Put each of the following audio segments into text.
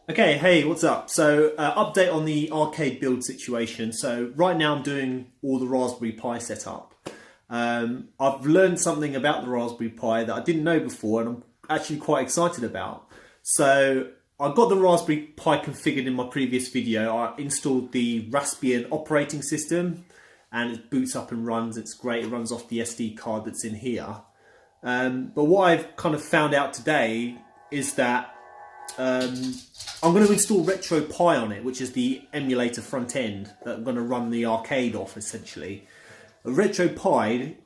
Okay, hey, what's up? So, update on the arcade build situation. So, right now I'm doing all the Raspberry Pi setup. I've learned something about the Raspberry Pi that I didn't know before, and I'm actually quite excited about. So, I got the Raspberry Pi configured in my previous video. I installed the Raspbian operating system, and it boots up and runs. It's great. It runs off the SD card that's in here. But what I've kind of found out today is that I'm going to install RetroPie on it, which is the emulator front end that I'm going to run the arcade off, essentially. A RetroPie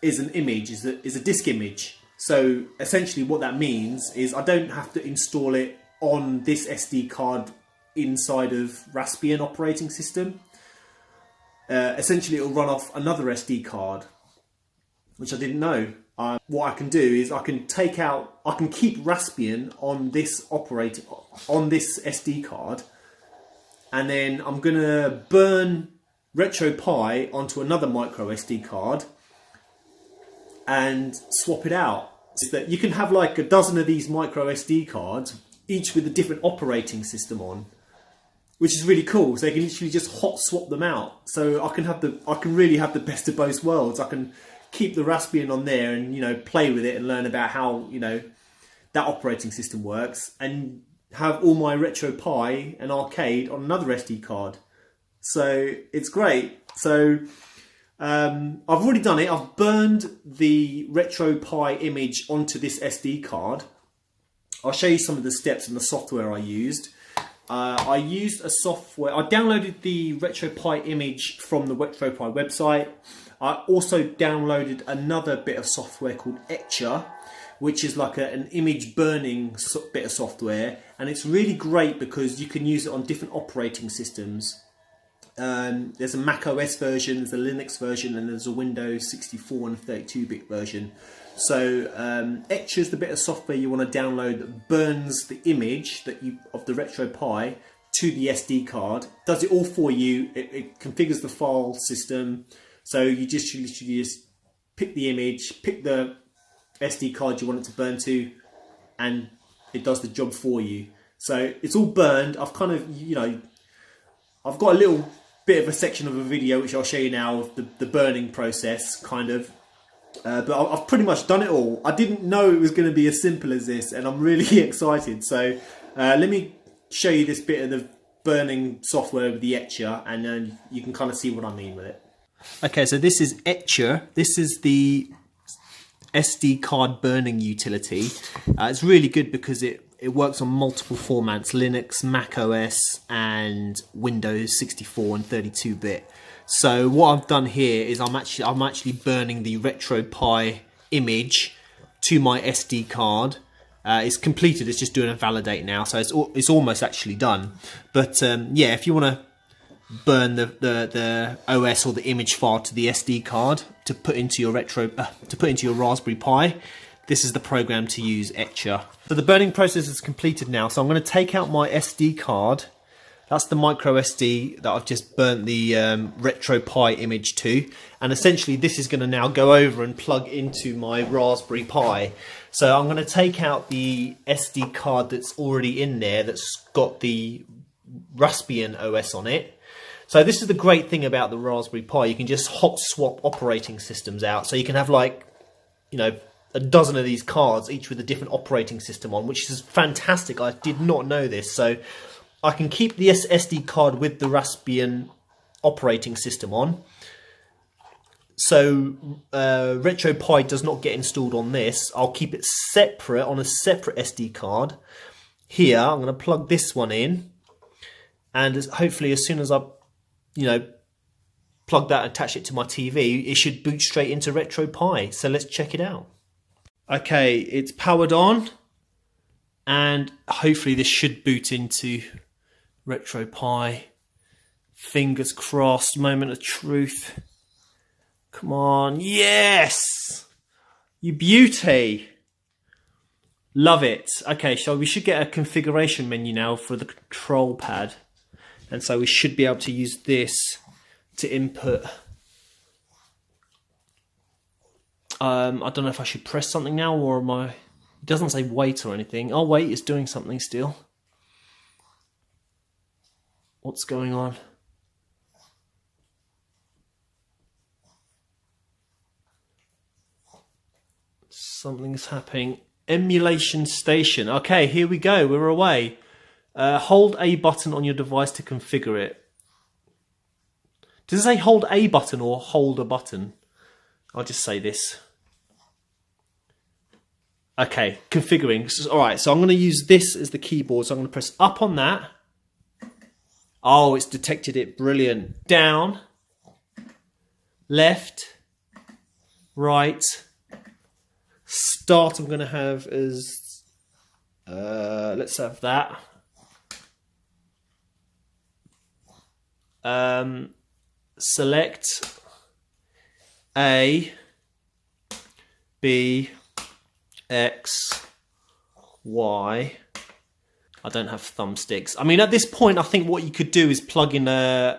is an image, is a disk image. So essentially what that means is I don't have to install it on this SD card inside of Raspbian operating system. Essentially it will run off another SD card, which I didn't know. What I can do is I can keep Raspbian on this SD card, and then I'm gonna burn RetroPie onto another micro SD card and swap it out. So that you can have like a dozen of these micro SD cards, each with a different operating system on, which is really cool. So you can literally just hot swap them out. So I can really have the best of both worlds. I can keep the Raspbian on there and play with it and learn about how that operating system works, and have all my RetroPie and arcade on another SD card. So it's great. So I've already done it. I've burned the RetroPie image onto this SD card. I'll show you some of the steps and the software I used. I used a software. I downloaded the RetroPie image from the RetroPie website. I also downloaded another bit of software called Etcher, which is like an image burning bit of software, and it's really great because you can use it on different operating systems. There's a Mac OS version, there's a Linux version, and there's a Windows 64 and 32-bit version. So Etcher is the bit of software you want to download that burns the image of the RetroPie to the SD card. Does it all for you. It configures the file system. So you literally just pick the image, pick the SD card you want it to burn to, and it does the job for you. So it's all burned. I've kind of, I've got a little bit of a section of a video which I'll show you now of the burning process, kind of. But I've pretty much done it all. I didn't know it was going to be as simple as this, and I'm really excited. So let me show you this bit of the burning software with the Etcher, and then you can kind of see what I mean with it. Okay, so this is Etcher. This is the SD card burning utility. It's really good because it works on multiple formats: Linux, Mac OS, and Windows 64 and 32-bit. So what I've done here is I'm actually burning the RetroPie image to my SD card. It's completed. It's just doing a validate now, so it's almost actually done. But yeah, if you want to burn the OS or the image file to the SD card to put into your Raspberry Pi, this is the program to use, Etcher. So the burning process is completed now. So I'm going to take out my SD card. That's the micro SD that I've just burnt the RetroPie image to, and essentially this is going to now go over and plug into my Raspberry Pi. So I'm going to take out the SD card that's already in there, that's got the Raspbian OS on it. So this is the great thing about the Raspberry Pi. You can just hot swap operating systems out. So you can have like, a dozen of these cards, each with a different operating system on, which is fantastic. I did not know this. So I can keep the SD card with the Raspbian operating system on. So RetroPie does not get installed on this. I'll keep it separate on a separate SD card. Here, I'm going to plug this one in. And hopefully as soon as I plug that and attach it to my TV, it should boot straight into RetroPie. So let's check it out. Okay, it's powered on, and hopefully this should boot into RetroPie. Fingers crossed, moment of truth. Come on, yes! You beauty! Love it. Okay, so we should get a configuration menu now for the control pad. And so we should be able to use this to input. I don't know if I should press something now, or am I It doesn't say wait or anything. Oh wait, it's doing something still. What's going on? Something's happening. Emulation station. Okay, here we go. We're away. Hold A button on your device to configure it. Does it say hold A button or hold a button? I'll just say this. Okay, configuring. Alright, so I'm going to use this as the keyboard. So I'm going to press up on that. Oh, it's detected it. Brilliant. Down. Left. Right. Start I'm going to have as... let's have that. Select A, B, X, Y. I don't have thumbsticks. I mean, at this point, I think what you could do is plug in an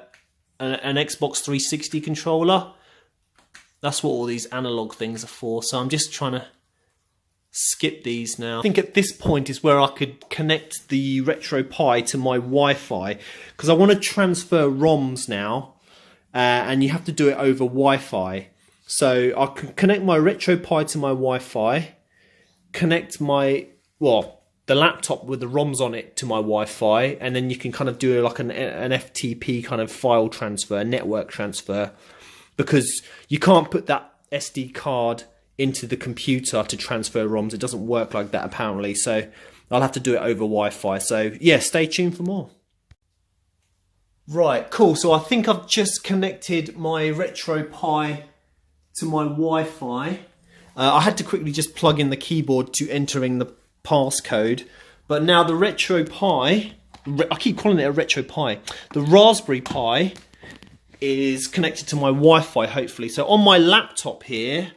Xbox 360 controller. That's what all these analog things are for. So I'm just trying to skip these now. I think at this point is where I could connect the RetroPie to my Wi-Fi, because I want to transfer ROMs now, and you have to do it over Wi-Fi. So I can connect my RetroPie to my Wi-Fi, connect my, well, the laptop with the ROMs on it to my Wi-Fi, and then you can kind of do like an FTP kind of file transfer, network transfer, because you can't put that SD card into the computer to transfer ROMs. It doesn't work like that apparently, so I'll have to do it over Wi-Fi. So yeah, stay tuned for more. Right, cool. So I think I've just connected my RetroPie to my Wi-Fi. I had to quickly just plug in the keyboard to entering the passcode, but now the RetroPie, I keep calling it a RetroPie, the Raspberry Pi is connected to my Wi-Fi hopefully. So on my laptop here,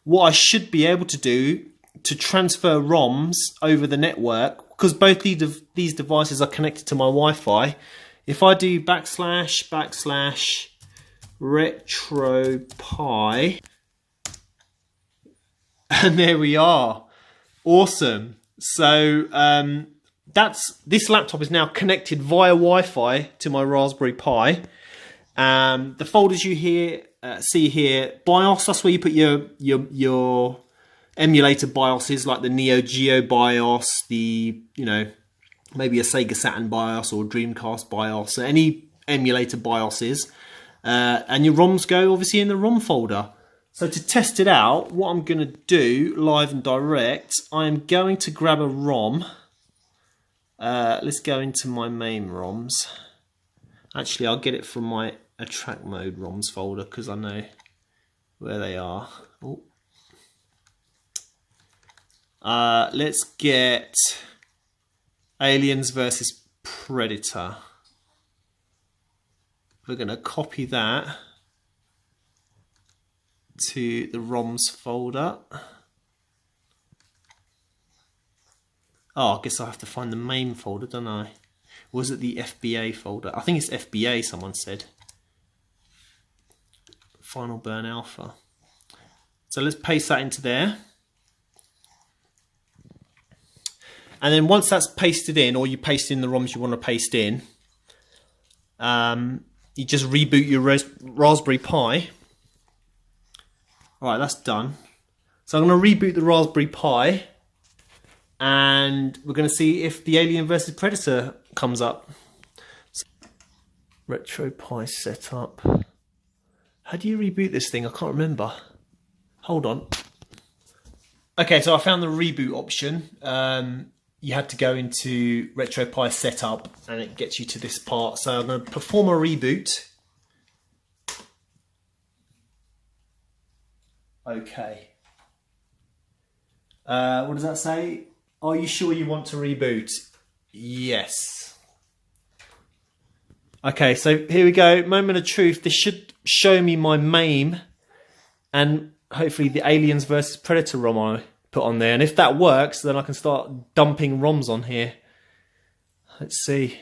what I should be able to do to transfer ROMs over the network, because both these devices are connected to my Wi-Fi, if I do / RetroPie, and there we are. Awesome. So this laptop is now connected via Wi-Fi to my Raspberry Pi. The folders you see here, BIOS, that's where you put your emulator BIOSes, like the Neo Geo BIOS, the, you know, maybe a Sega Saturn BIOS or Dreamcast BIOS, any emulator BIOSes, and your ROMs go obviously in the ROM folder. So to test it out, what I'm going to do live and direct, I'm going to grab a ROM. Let's go into my main ROMs. Actually, I'll get it from my attract mode ROMs folder because I know where they are. Oh. Let's get Aliens versus Predator. We're going to copy that to the ROMs folder. Oh, I guess I have to find the main folder, don't I? Was it the FBA folder? I think it's FBA, someone said. Final Burn Alpha. So let's paste that into there. And then once that's pasted in, or you paste in the ROMs you want to paste in, you just reboot your Raspberry Pi. Alright, that's done. So I'm going to reboot the Raspberry Pi, and we're going to see if the Alien vs Predator comes up. RetroPie setup. How do you reboot this thing? I can't remember. Hold on. Okay, so I found the reboot option. You had to go into RetroPie setup and it gets you to this part. So I'm going to perform a reboot. Okay. What does that say? Are you sure you want to reboot? Yes. Okay, so here we go. Moment of truth. This should show me my MAME and hopefully the Aliens vs Predator ROM I put on there. And if that works, then I can start dumping ROMs on here. Let's see.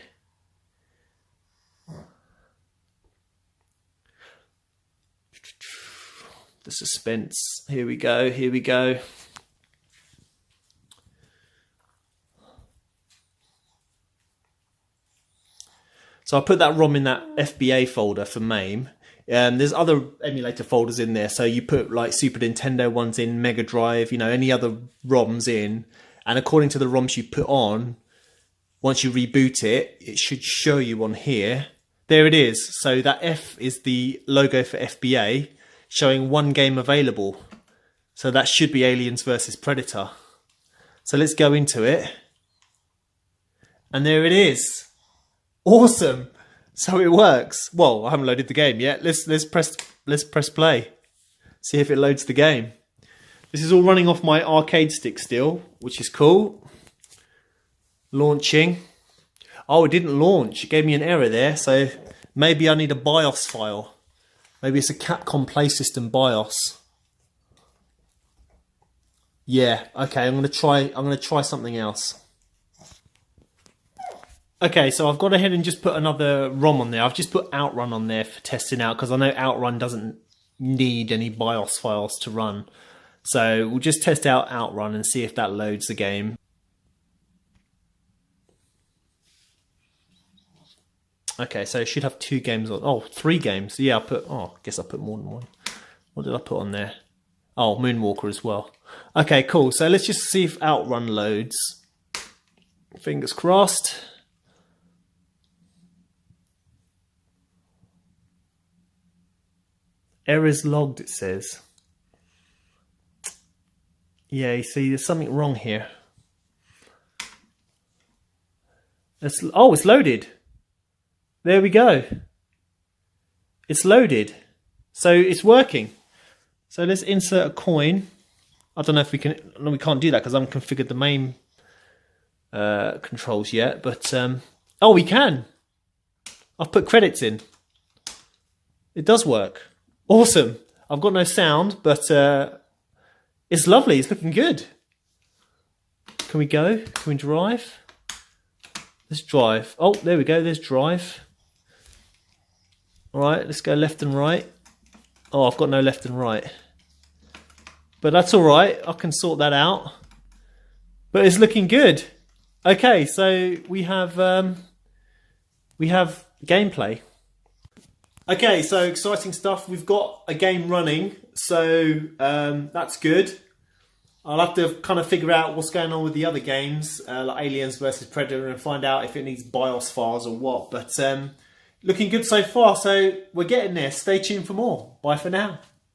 The suspense. Here we go. Here we go. So I put that ROM in that FBA folder for MAME. There's other emulator folders in there. So you put like Super Nintendo ones in, Mega Drive, you know, any other ROMs in. And according to the ROMs you put on, once you reboot it, it should show you on here. There it is. So that F is the logo for FBA, showing one game available. So that should be Aliens versus Predator. So let's go into it. And there it is. Awesome. So it works. Well, I haven't loaded the game yet. Let's press play. See if it loads the game. This is all running off my arcade stick still, which is cool. Launching. Oh, it didn't launch. It gave me an error there. So maybe I need a BIOS file. Maybe it's a Capcom Play System BIOS. Yeah. Okay. I'm gonna try something else. Okay, so I've gone ahead and just put another ROM on there. I've just put Outrun on there for testing out because I know Outrun doesn't need any BIOS files to run. So we'll just test out Outrun and see if that loads the game. Okay, so it should have 2 games on. Oh, 3 games. Yeah, I guess I put more than one. What did I put on there? Oh, Moonwalker as well. Okay, cool. So let's just see if Outrun loads. Fingers crossed. Errors logged, it says. Yeah, you see, there's something wrong here. It's loaded. There we go. It's loaded. So it's working. So let's insert a coin. I don't know if we can... No, we can't do that because I haven't configured the main controls yet. But, oh, we can. I've put credits in. It does work. Awesome. I've got no sound, but it's lovely. It's looking good. Can we go? Can we drive? Let's drive. Oh, there we go. There's drive. All right, let's go left and right. Oh, I've got no left and right. But that's all right. I can sort that out. But it's looking good. Okay, so we have gameplay. Okay, so exciting stuff. We've got a game running, so that's good. I'll have to kind of figure out what's going on with the other games, like Aliens versus Predator, and find out if it needs BIOS files or what. But looking good so far, so we're getting there. Stay tuned for more. Bye for now.